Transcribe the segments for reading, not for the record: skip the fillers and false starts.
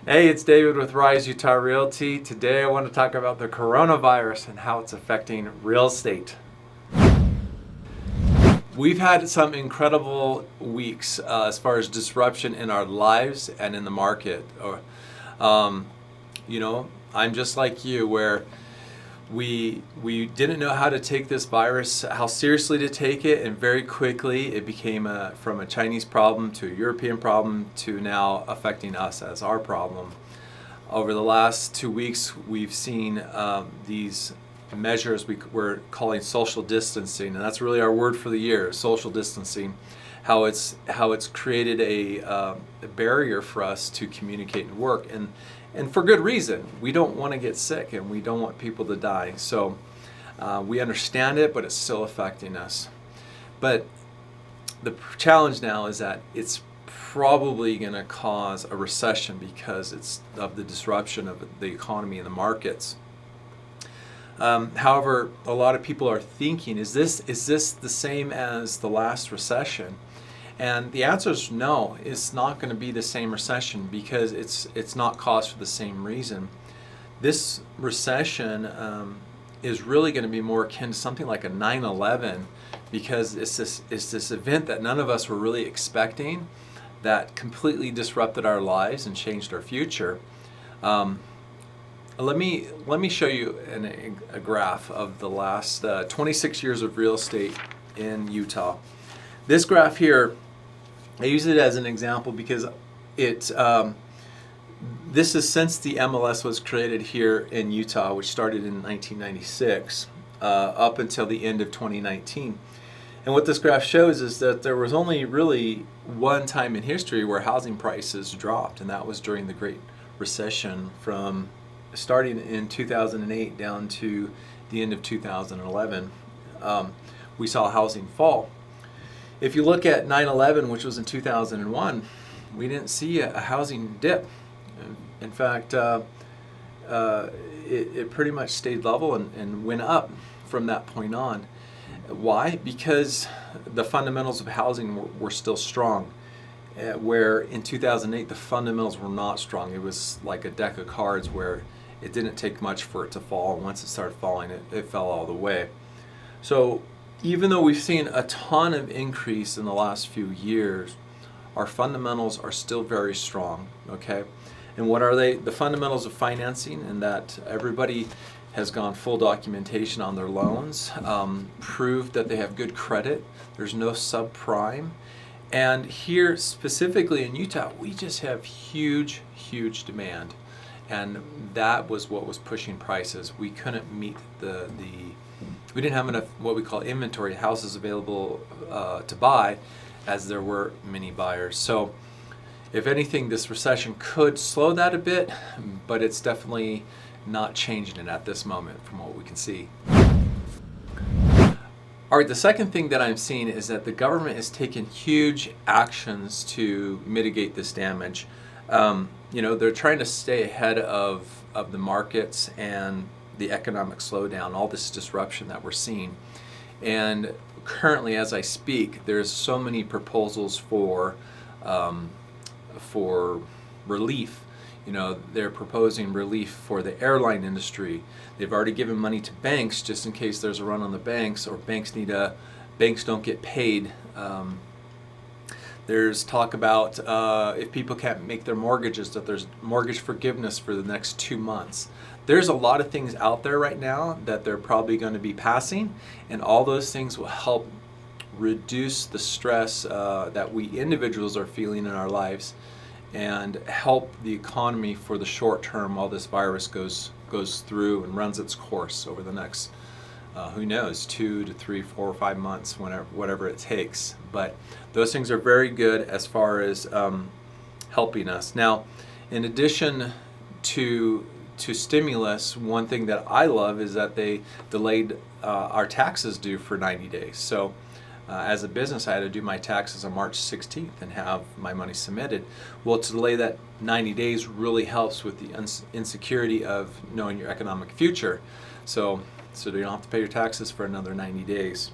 Hey, it's David with Rise Utah Realty. Today I want to talk about the coronavirus and how it's affecting real estate. We've had some incredible weeks as far as disruption in our lives and in the market. Um, I'm just like you, where we didn't know how to take this virus, how seriously to take it, and very quickly it became from a Chinese problem to a European problem to now affecting us as our problem. Over the last 2 weeks, we've seen these measures we're calling social distancing, and that's really our word for the year: social distancing. How it's created a barrier for us to communicate and work, and for good reason. We don't want to get sick, and we don't want people to die. So we understand it, but it's still affecting us. But the challenge now is that it's probably going to cause a recession because it's of the disruption of the economy and the markets. However, a lot of people are thinking, is this the same as the last recession? And the answer is no. It's not going to be the same recession because it's not caused for the same reason. This recession is really going to be more akin to something like a 9/11, because it's this event that none of us were really expecting, that completely disrupted our lives and changed our future. Let me show you a graph of the last 26 years of real estate in Utah. This graph here, I use it as an example because this is since the MLS was created here in Utah, which started in 1996, up until the end of 2019. And what this graph shows is that there was only really one time in history where housing prices dropped, and that was during the Great Recession, from starting in 2008 down to the end of 2011. We saw housing fall. If you look at 9/11, which was in 2001, we didn't see a housing dip. In fact, it pretty much stayed level and went up from that point on. Why? Because the fundamentals of housing were still strong. Where in 2008 the fundamentals were not strong. It was like a deck of cards where it didn't take much for it to fall, and once it started falling, it fell all the way. So even though we've seen a ton of increase in the last few years, our fundamentals are still very strong, okay? And what are they? The fundamentals of financing, and that everybody has gone full documentation on their loans, proved that they have good credit, there's no subprime. And here specifically in Utah, we just have huge demand. And that was what was pushing prices. We couldn't meet we didn't have enough what we call inventory, houses available to buy, as there were many buyers. So if anything, this recession could slow that a bit, but it's definitely not changing it at this moment from what we can see. All right, the second thing that I'm seeing is that the government is taking huge actions to mitigate this damage. They're trying to stay ahead of the markets and the economic slowdown, all this disruption that we're seeing. And currently, as I speak, there's so many proposals for relief. They're proposing relief for the airline industry. They've already given money to banks just in case there's a run on the banks, or banks don't get paid. There's talk about if people can't make their mortgages, that there's mortgage forgiveness for the next 2 months. There's a lot of things out there right now that they're probably going to be passing, and all those things will help reduce the stress that we individuals are feeling in our lives, and help the economy for the short term while this virus goes through and runs its course over the next who knows, 2 to 3, 4, or 5 months, whatever it takes. But those things are very good as far as helping us. Now, in addition to stimulus, one thing that I love is that they delayed our taxes due for 90 days. So as a business, I had to do my taxes on March 16th and have my money submitted. Well, to delay that 90 days really helps with the insecurity of knowing your economic future. So you don't have to pay your taxes for another 90 days.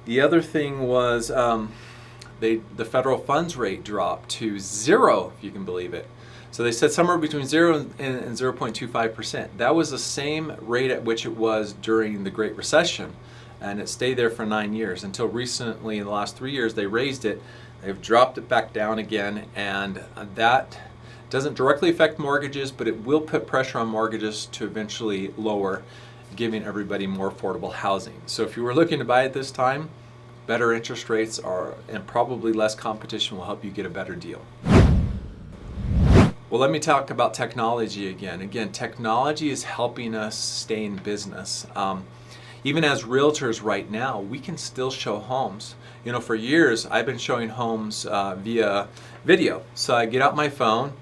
The other thing was the federal funds rate dropped to 0, if you can believe it. So they said somewhere between 0 and 0.25%. That was the same rate at which it was during the Great Recession, and it stayed there for 9 years until recently. In the last 3 years, they raised it. They've dropped it back down again, and that doesn't directly affect mortgages, but it will put pressure on mortgages to eventually lower, giving everybody more affordable housing. So if you were looking to buy at this time, better interest rates and probably less competition will help you get a better deal. Well, let me talk about technology again. Again, technology is helping us stay in business. Even as realtors right now, we can still show homes. You know, for years, I've been showing homes via video. So I get out my phone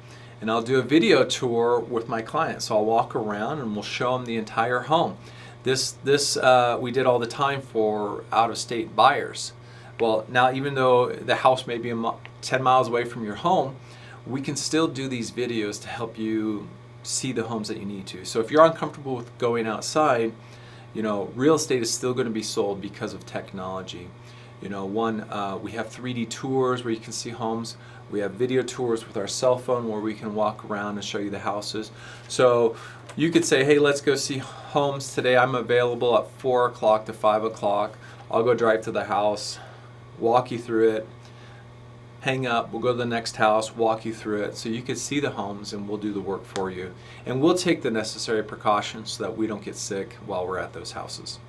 and I'll do a video tour with my clients. So I'll walk around and we'll show them the entire home. This we did all the time for out-of-state buyers. Well, now even though the house may be 10 miles away from your home, we can still do these videos to help you see the homes that you need to. So if you're uncomfortable with going outside, you know, real estate is still going to be sold because of technology. You know, we have 3D tours where you can see homes. We have video tours with our cell phone where we can walk around and show you the houses. So you could say, hey, let's go see homes today. I'm available at 4 o'clock to 5 o'clock. I'll go drive to the house, walk you through it, hang up, we'll go to the next house, walk you through it, so you can see the homes and we'll do the work for you. And we'll take the necessary precautions so that we don't get sick while we're at those houses.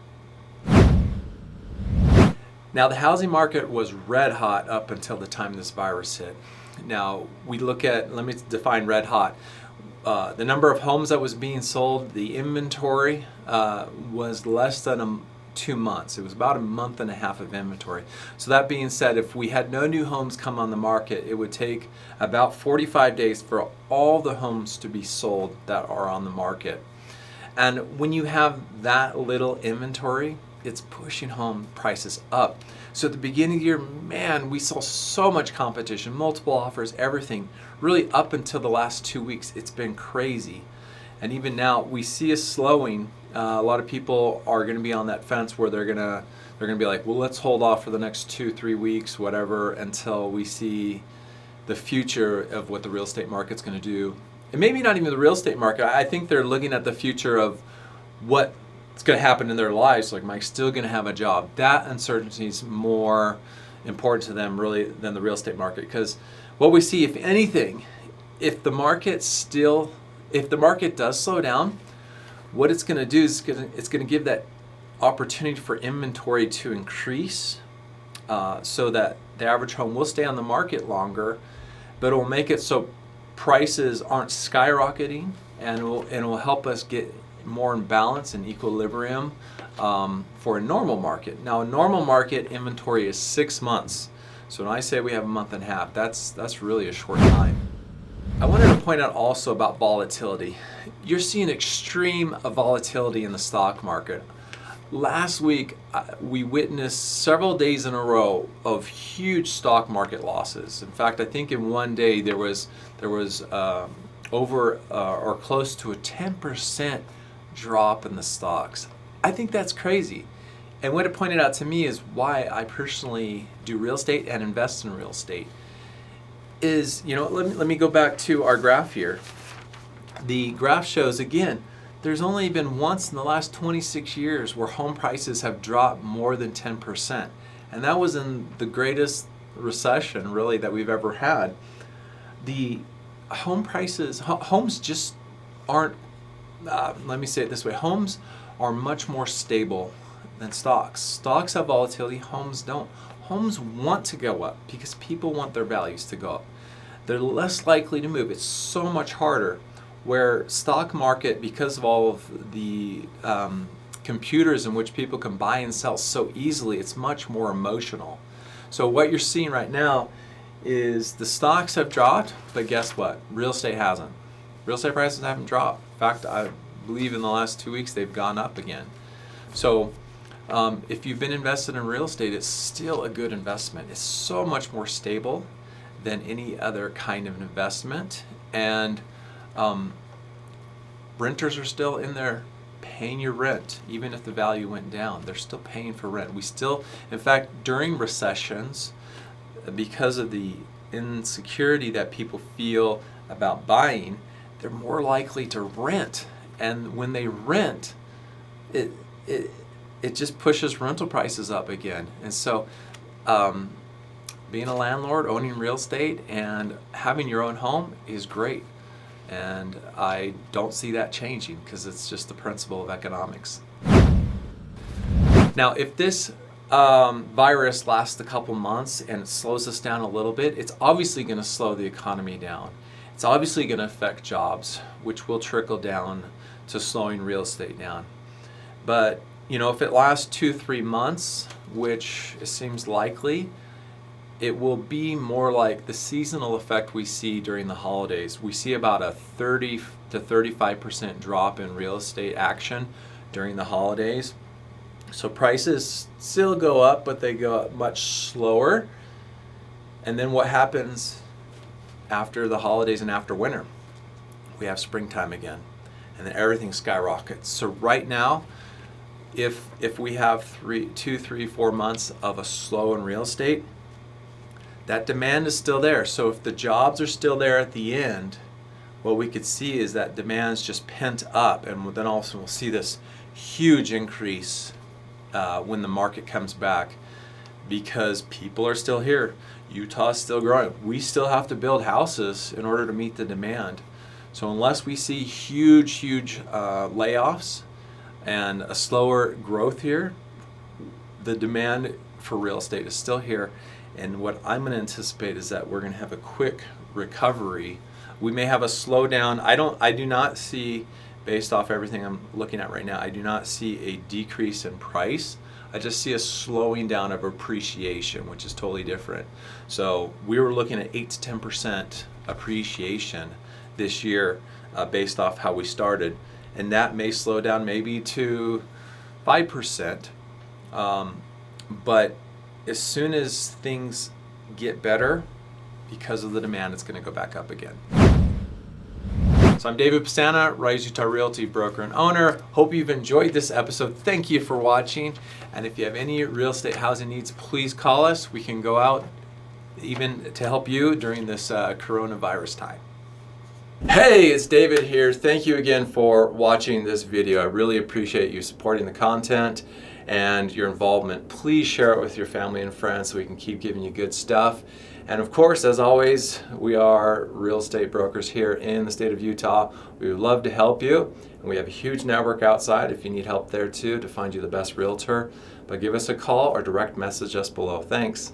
Now, the housing market was red hot up until the time this virus hit. Now, let me define red hot. The number of homes that was being sold, the inventory was less than 2 months. It was about a month and a half of inventory. So that being said, if we had no new homes come on the market, it would take about 45 days for all the homes to be sold that are on the market. And when you have that little inventory, it's pushing home prices up. So at the beginning of the year, man, we saw so much competition, multiple offers, everything. Really up until the last 2 weeks, it's been crazy. And even now, we see a slowing. A lot of people are going to be on that fence where they're going to be like, well, let's hold off for the next 2-3 weeks, whatever, until we see the future of what the real estate market's going to do. And maybe not even the real estate market. I think they're looking at the future of what's going to happen in their lives. Like, am I still going to have a job? That uncertainty is more important to them really than the real estate market. Because what we see, if anything, if the market does slow down, what it's going to do is it's going to give that opportunity for inventory to increase, so that the average home will stay on the market longer, but it will make it so prices aren't skyrocketing, and it will help us get more in balance and equilibrium for a normal market. Now, a normal market inventory is 6 months. So when I say we have a month and a half, that's really a short time. I wanted to point out also about volatility. You're seeing extreme volatility in the stock market. Last week, we witnessed several days in a row of huge stock market losses. In fact, I think in one day there was over or close to a 10% drop in the stocks. I think that's crazy. And what it pointed out to me is why I personally do real estate and invest in real estate. Is, you know, let me go back to our graph here. The graph shows, again, there's only been once in the last 26 years where home prices have dropped more than 10%. And that was in the greatest recession, really, that we've ever had. The home prices, homes just aren't, let me say it this way, homes are much more stable than stocks. Stocks have volatility, homes don't. Homes want to go up because people want their values to go up. They're less likely to move. It's so much harder. Where stock market, because of all of the computers in which people can buy and sell so easily, it's much more emotional. So what you're seeing right now is the stocks have dropped, but guess what? Real estate hasn't. Real estate prices haven't dropped. In fact, I believe in the last 2 weeks they've gone up again. So if you've been invested in real estate, it's still a good investment. It's so much more stable than any other kind of investment. And renters are still in there paying your rent. Even if the value went down, they're still paying for rent. In fact, during recessions, because of the insecurity that people feel about buying, they're more likely to rent. And when they rent, it just pushes rental prices up again. And so being a landlord, owning real estate, and having your own home is great. And I don't see that changing because it's just the principle of economics. Now, if this virus lasts a couple months and it slows us down a little bit, it's obviously going to slow the economy down. It's obviously going to affect jobs, which will trickle down to slowing real estate down. But, if it lasts 2-3 months, which it seems likely, it will be more like the seasonal effect we see during the holidays. We see about a 30 to 35% drop in real estate action during the holidays. So prices still go up, but they go up much slower. And then what happens after the holidays and after winter? We have springtime again, and then everything skyrockets. So right now, if we have 2, 3, 4 months of a slow in real estate, that demand is still there. So if the jobs are still there at the end, what we could see is that demand's just pent up, and then also we'll see this huge increase when the market comes back, because people are still here. Utah's still growing. We still have to build houses in order to meet the demand. So unless we see huge layoffs and a slower growth here, the demand for real estate is still here. And what I'm going to anticipate is that we're going to have a quick recovery. We may have a slowdown. I do not see, based off everything I'm looking at right now, I do not see a decrease in price. I just see a slowing down of appreciation, which is totally different. So we were looking at 8 to 10% appreciation this year based off how we started. And that may slow down maybe to 5%. But as soon as things get better, because of the demand, it's going to go back up again. So I'm David Pastana, Rise Utah Realty broker and owner. Hope you've enjoyed this episode. Thank you for watching. And if you have any real estate housing needs, please call us. We can go out even to help you during this coronavirus time. Hey, it's David here. Thank you again for watching this video. I really appreciate you supporting the content and your involvement. Please share it with your family and friends so we can keep giving you good stuff. And of course, as always, we are real estate brokers here in the state of Utah. We would love to help you. And we have a huge network outside if you need help there too to find you the best realtor. But give us a call or direct message us below. Thanks.